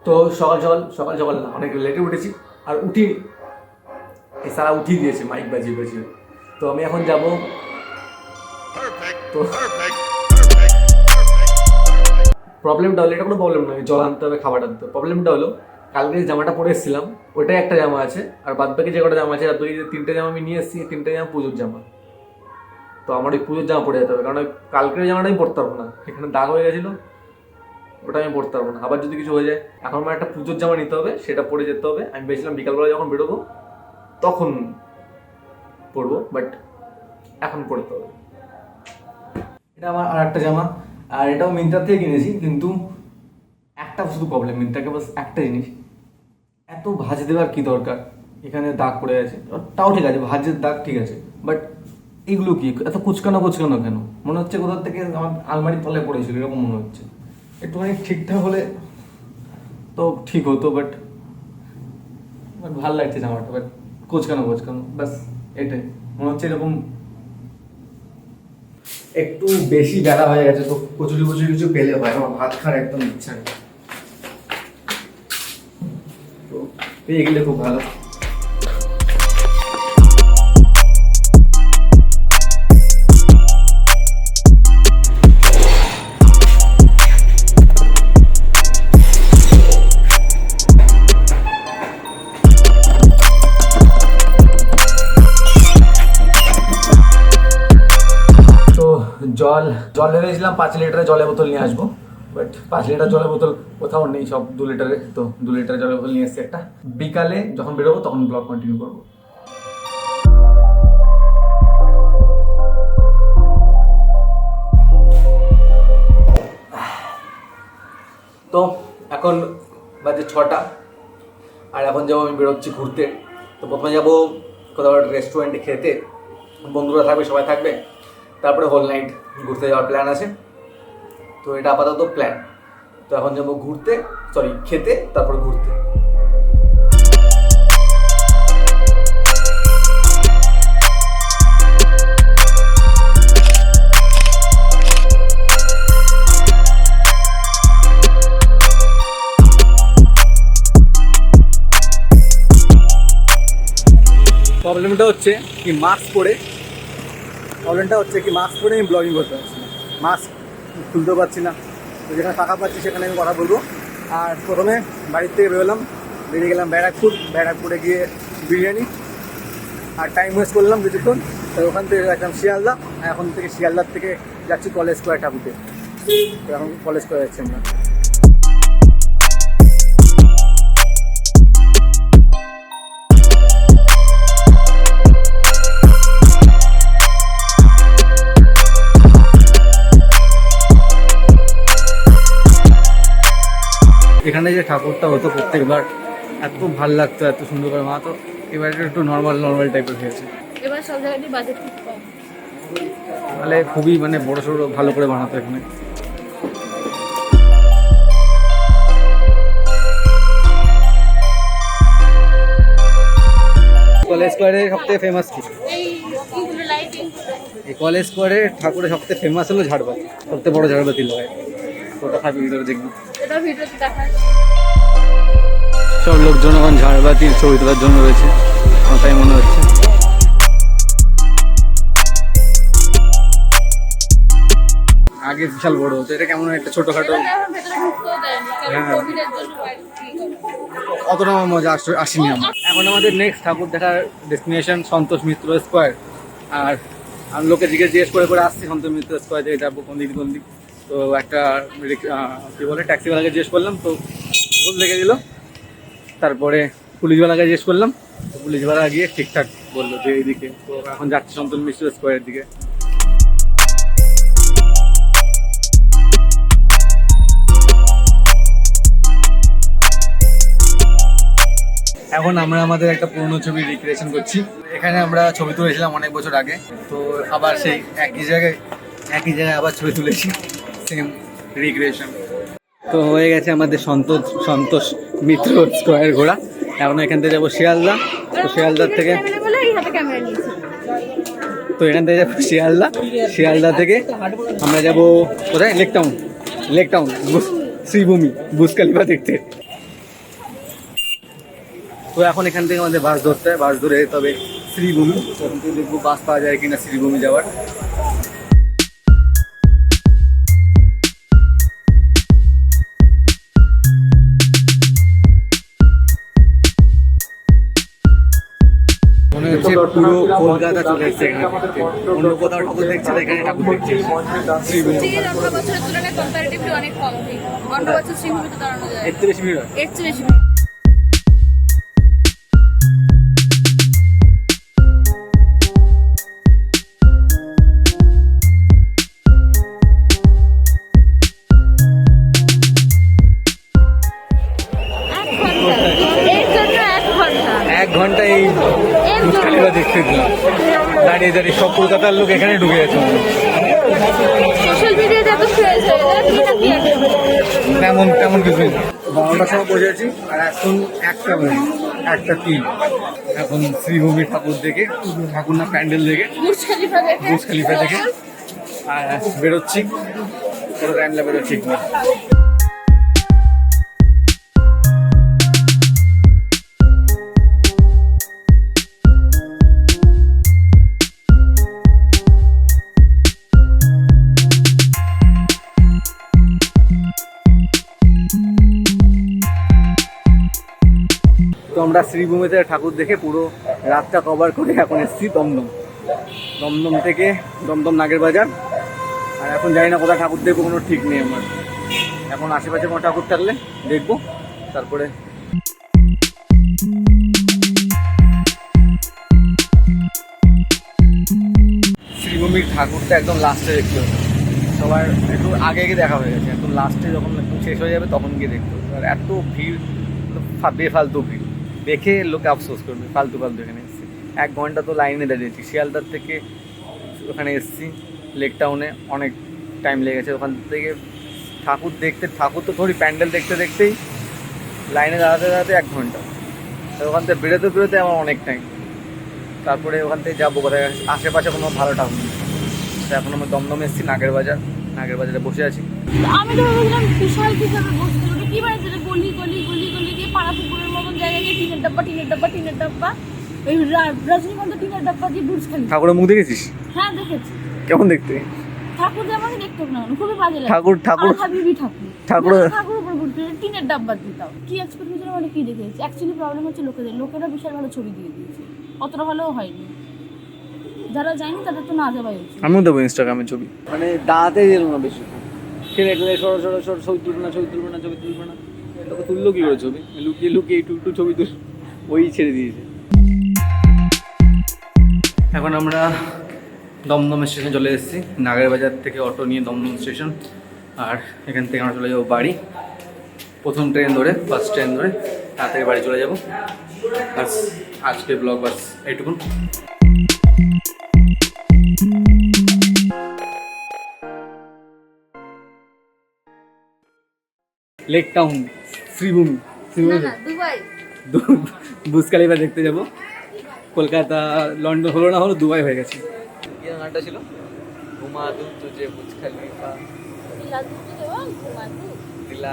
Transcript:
তো সকাল সকাল না, অনেক লেটে উঠেছি আর উঠি এই সারা উঠিয়ে দিয়েছে মাইক বাজিয়ে। তো আমি এখন যাব। তো প্রবলেমটা হলো, এটা কোনো প্রবলেম নয়, জল আনতে হবে, খাবার আনতে হবে। প্রবলেমটা হলো কালকে যে জামাটা পরে এসেছিলাম ওটাই একটা জামা আছে, আর বাদ বাকি যে কটা জামা আছে, আর তিনটে জামা আমি নিয়ে এসেছি, তিনটে জামা পুজোর জামা। তো আমার ওই পুজোর জামা পরে যেতে হবে, কারণ ওই কালকের জামাটা আমি পরতে পারবো না, এখানে দাগ হয়ে গেছিলো, ওটা আমি পরতে পারবো না। আবার যদি কিছু হয়ে যায়, এখন আমার একটা পুজোর জামা নিতে হবে, সেটা পরে যেতে হবে। আমি ভেবেছিলাম বিকালবেলা যখন বেরোবো তখন পরবো, বাট এখন পরতে হবে। এটা আমার আর একটা জামা, আর এটাও মিন্ত্রা থেকে কিনেছি, কিন্তু একটা শুধু প্রবলেম মিন্ত্রাকে, বাস একটা জিনিস, এত ভাঁজ দেওয়ার কি দরকার? এখানে দাগ পড়ে আছে, তাও ঠিক আছে, ভাঁজের দাগ ঠিক আছে, বাট এইগুলো কি এত কুচকানো কেন? মনে হচ্ছে কোথাও থেকে আমার আলমারির তলায় পড়েছিল, এরকম মনে হচ্ছে। একটুখানি ঠিকঠাক হলে তো ঠিক হতো, বাট ভালো লাগছে জামাটা, বাট কোচকানো ব্যাস এটাই মনে হচ্ছে। এরকম একটু বেশি বেলা হয়ে গেছে, তো কচুরি কিছু পেলে হয়, আমার ভাত খাওয়ার একদম ইচ্ছা নেই, তো পেয়ে গেলে খুব ভালো। জল ভেবেছিলাম 5 লিটারের জলের বোতল নিয়ে আসবো, বাট 5 লিটার জলের বোতল কোথাও নেই, সব 2 লিটারের। তো 2 লিটারের জলের বোতল নিয়ে এসেছি একটা, বিকালে যখন বেরোবো তখন ব্লগ কন্টিনিউ করবো। তো এখন বাজে 6টা, আর এখন যাবো, আমি বেরোচ্ছি ঘুরতে। তো প্রথমে যাবো কোথাও রেস্টুরেন্টে খেতে, বন্ধুরা থাকবে, সবাই থাকবে, তারপরে হোল নাইট ঘুরতে যাওয়ার প্ল্যান আছে। তো এটা আপাতত প্ল্যান। তো এখন যাবো খেতে, তারপরে ঘুরতে। প্রবলেমটা হচ্ছে কি মাস্ক পরে আমি ব্লগিং করতে পারছি না, মাস্ক খুলতেও পারছি না। তো যেখানে ফাঁকা পাচ্ছি সেখানে আমি কথা বলবো। আর প্রথমে বাড়ির থেকে বেরিয়ে গেলাম ব্যারাকপুরে গিয়ে বিরিয়ানি, আর টাইম ওয়েস্ট করলাম কিছুক্ষণ। তো ওখান থেকে যাচ্ছিলাম শিয়ালদা, এখন থেকে শিয়ালদার থেকে যাচ্ছি কলেজ স্কোয়ার ঠাকুরতে। তো এখন কলেজ স্কোয়ার যাচ্ছি আমরা। এখানে যে ঠাকুরটা হতো প্রত্যেকবার, এত ভালো লাগতো, এত সুন্দর করে মা, তো এবার একটু নর্মাল টাইপের হয়েছে। এবার সব জায়গায় বাজেট খুব কম, তাহলে খুবই বড় সড়ো ভালো করে বানাতো এখানে। কলেজ স্কোয়ারে সবথেকে ফেমাস কি? এই কলেজ স্কোয়ারে ঠাকুরের সবথেকে ফেমাস হলো ঝাড়বাতি, সবথেকে বড় ঝাড়বাতি হয়, ওটা খাবি ভিতরে দেখবি। সব লোকজন এখন ঝাড়বাতির ছবি তোলার জন্য রয়েছে, আমার তাই মনে হচ্ছে। আগে বিশাল বড় হতো, এটা কেমন একটা ছোটখাটো, অতটা মজা আসেনি আমার। এখন আমাদের নেক্সট ঠাকুর দেখার ডেস্টিনেশন সন্তোষ মিত্র স্কোয়ার। আর আমি লোকে জিজ্ঞেস করে আসছি সন্তোষ মিত্র স্কোয়ার থেকে যাবো কোন দিক। তো একটা কি বলে ট্যাক্সিওয়ালাকে জিজ্ঞেস করলাম, তো ভুল লেগে দিল। তারপরে পুলিশওয়ালাকে জিজ্ঞেস করলাম, তো পুলিশওয়ালা গিয়ে ঠিকঠাক বললো যে এইদিকে। তো এখন যাচ্ছি সন্তোষ মিত্র স্কোয়ারের দিকে। এখন আমরা আমাদের একটা পুরনো ছবি রিক্রিয়েশন করছি। এখানে আমরা ছবি তুলেছিলাম অনেক বছর আগে, তো আবার সেই একই জায়গায় আবার ছবি তুলেছি, সেম রিক্রিয়েশন। তো হয়ে গেছে আমাদের সন্তোষ মিত্র স্কোয়ার ঘোরা। এখন এখান থেকে যাবো শিয়ালদা। তো শিয়ালদার থেকে শিয়ালদা থেকে আমরা যাবো কোথায়, Lake town Sreebhumi Burj Khalifa দেখতে। তো এখন এখান থেকে আমাদের বাস ধরতে হয়, বাস ধরে তবে শ্রীভূমি, তখন থেকে দেখবো বাস পাওয়া যায় কিনা শ্রীভূমি যাওয়ার। মনে হচ্ছে পুরো কলকাতা চলে এসছে এখানে ঘুরতে। অন্য কোথাও ঠাকুর দেখছে না, এখানে ঠাকুর দেখছে শ্রীভূমি। টিকিট অন্য বছরের তুলনায় কম্পারেটিভলি অনেক কম ভিড়। অন্য বছর শ্রীভূমিতে দাঁড়ানো যায় এর থেকে বেশি ভিড় হয়। এর চেয়ে বেশি ভিড়। এর জন্য 1 ঘন্টা। 1 ঘন্টা এই বুঝখালিফা দেখতে দিলাম, দাঁড়িয়ে দাঁড়িয়ে সব কলকাতার লোক এখানে ঢুকে গেছে। সোশ্যাল মিডিয়াতে এত ক্রেজ হয়ে যায়, এটা কি আছে? তেমন তেমন কিছুই না। 12টার সময় বসেছি আর এখন 1:03। এখন শ্রীভূমি ঠাকুর দেখে, ঠাকুর না প্যান্ডেল দেখে, বুর্জ খলিফা দেখে বুর্জ খলিফা দেখে আর বেরোচ্ছি। পুরো টাইমটা বেরোচ্ছি ঠিক না। তো আমরা শ্রীভূমিতে ঠাকুর দেখে পুরো রাতটা কভার করে এখন এসেছি দমদম। দমদম থেকে দমদম নাগের বাজার। আর এখন জানি না কোথায় ঠাকুর দেখবো, কোনো ঠিক নেই আমার। এখন আশেপাশে কোনো ঠাকুর থাকলে দেখবো, তারপরে শ্রীভূমির ঠাকুরটা একদম লাস্টে দেখতে হবে। সবার একটু আগে গিয়ে দেখা হয়ে গেছে, একদম লাস্টে যখন একটু শেষ হয়ে যাবে তখন গিয়ে দেখতে হবে। আর এত ভিড়, বেফালতু ভিড়, দেখে লোকে আফসোস করবে, ফালতু ফালতু এখানে এসেছি। 1 ঘন্টা তো লাইনে দাঁড়িয়েছি, শিয়ালদার থেকে ওখানে এসেছি লেক টাউনে, অনেক টাইম লেগেছে। ওখান থেকে ঠাকুর দেখতে, ঠাকুর তো থোড়ি, প্যান্ডেল দেখতে দেখতেই লাইনে দাঁড়াতে দাঁড়াতে 1 ঘন্টা। তো ওখান থেকে বেরোতে বেরোতে আমার অনেক টাইম। তারপরে ওখান থেকে যাবো কোথায়, আশেপাশে কোনো ভালো ঠাকুর নেই। তো এখন আমরা দমদমে এসেছি নাগের বাজার, নাগের বাজারে বসে আছি। আমি তো ভেবেছিলাম বিশাল কিভাবে বসতে হবে, কি মানে যেটা গলি গলি গলি গলি দিয়ে পাড়া পুকুরের মতন জায়গায় গিয়ে টিনের ডাব্বা টিনের ডাব্বা টিনের ডাব্বা, ওই রজনীগন্ধা টিনের ডাব্বা দিয়ে বুর্জ খলিফা। ঠাকুরের মুখ দেখেছিস? হ্যাঁ দেখেছি। কেমন দেখতে? ঠাকুর যে আমাকে দেখতে হবে না, খুবই বাজে লাগে। ঠাকুর হাবিবি ঠাকুর ঠাকুর ঠাকুর উপর ঘুরতে টিনের ডাব্বা দিতাম। কি এক্সপেক্ট করেছিলাম মানে কি দেখেছি। অ্যাকচুয়ালি প্রবলেম হচ্ছে লোকেরা বিশাল ভালো ছবি দিয়ে দিয়েছে, অতটা ভালোও হয়নি। যারা যায়নি তাদের তো না যাওয়াই উচিত। আমিও দেবো ইনস্টাগ্রামে ছবি, মানে দাঁড়াতেই দিল না বেশি। খেলে খেলে সরো সরো সরো, ছবি তুলবে না ছবি তুলবে না ছবি তুলবে না। লোকে তুললো কি করে ছবি? লুকিয়ে লুকিয়ে একটু একটু ছবি তুল, ওই ছেড়ে দিয়েছে। এখন আমরা দমদম স্টেশনে চলে এসেছি। নাগের বাজার থেকে অটো নিয়ে দমদম স্টেশন, আর এখান থেকে আমরা চলে যাবো বাড়ি। প্রথম ট্রেন ধরে, ফার্স্ট ট্রেন ধরে তাড়াতাড়ি বাড়ি চলে যাবো। বাস আজকের ব্লগ বাস এইটুকুন। Lake town, Sreebhumi, Dubai Burj Khalifa দেখতে যাব। কলকাতা লন্ডন হলো না হলো, দুবাই হয়ে গেছে। কি গানটা ছিল? ঘুমা দু তুঝে বুর্জ খলিফা, দিলা